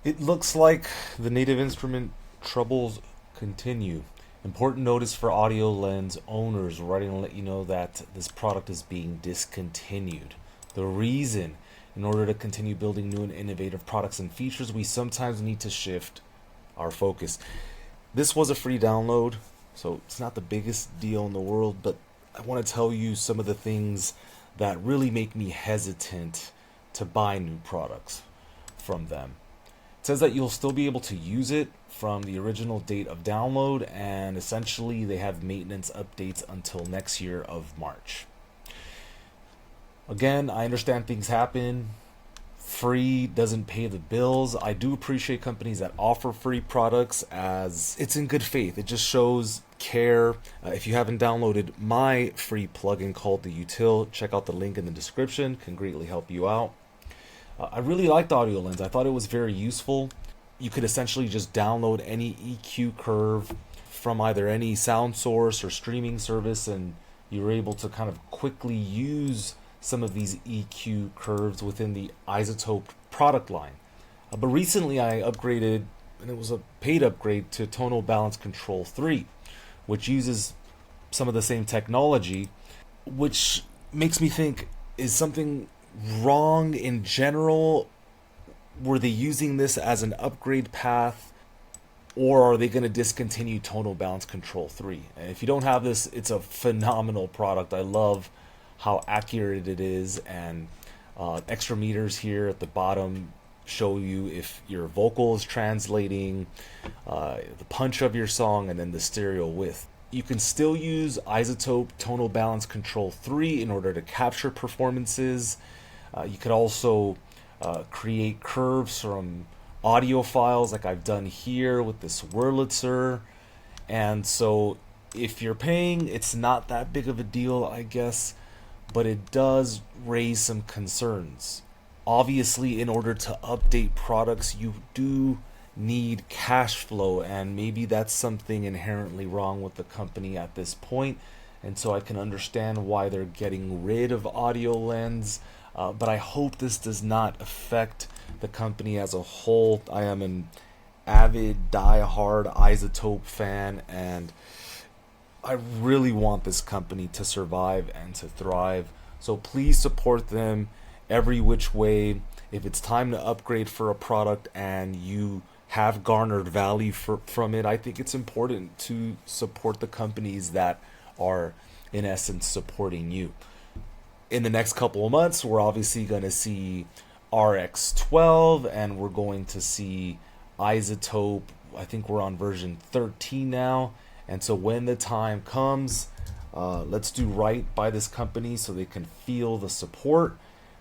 It looks like the native instrument troubles continue. Important notice for Audiolens owners, writing to let you know that this product is being discontinued. The reason, in order to continue building new and innovative products and features, we sometimes need to shift our focus. This was a free download, so it's not the biggest deal in the world, but I want to tell you some of the things that really make me hesitant to buy new products from them. It says that you'll still be able to use it from the original date of download, and essentially they have maintenance updates until next year of March. Again, I understand things happen. Free doesn't pay the bills. I do appreciate companies that offer free products, as it's in good faith. It just shows care. If you haven't downloaded my free plugin called the Util, check out the link in the description. Can greatly help you out. I really liked Audiolens. I thought it was very useful. You could essentially just download any EQ curve from either any sound source or streaming service, and you were able to kind of quickly use some of these EQ curves within the iZotope product line. But recently I upgraded, and it was a paid upgrade, to Tonal Balance Control 3, which uses some of the same technology, which makes me think, is something wrong in general? Were they using this as an upgrade path, or are they going to discontinue Tonal Balance Control 3? And if you don't have this, it's a phenomenal product. I love how accurate it is, and extra meters here at the bottom show you if your vocal is translating, the punch of your song, and then the stereo width. You can still use iZotope Tonal Balance Control 3 in order to capture performances. You could also create curves from audio files like I've done here with this Wurlitzer. And so if you're paying, it's not that big of a deal, I guess, but it does raise some concerns. Obviously, in order to update products, you do need cash flow, and maybe that's something inherently wrong with the company at this point. And so I can understand why they're getting rid of Audiolens. But I hope this does not affect the company as a whole. I am an avid, die-hard iZotope fan, and I really want this company to survive and to thrive. So please support them every which way. If it's time to upgrade for a product and you have garnered value from it, I think it's important to support the companies that are, in essence, supporting you. In the next couple of months, we're obviously going to see RX12, and we're going to see iZotope. I think we're on version 13 now. And so when the time comes, let's do right by this company so they can feel the support.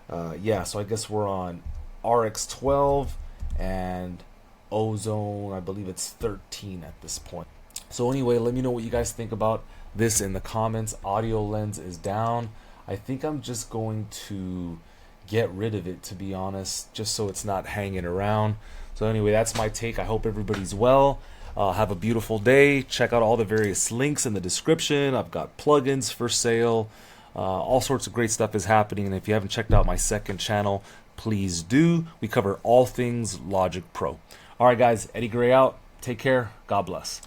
So I guess we're on RX12 and Ozone, I believe it's 13 at this point. So anyway, let me know what you guys think about this in the comments. Audiolens is down. I think I'm just going to get rid of it, to be honest, just so it's not hanging around. So anyway, that's my take. I hope everybody's well. Have a beautiful day. Check out all the various links in the description. I've got plugins for sale. All sorts of great stuff is happening. And if you haven't checked out my second channel, please do. We cover all things Logic Pro. All right, guys. Eddie Gray out. Take care. God bless.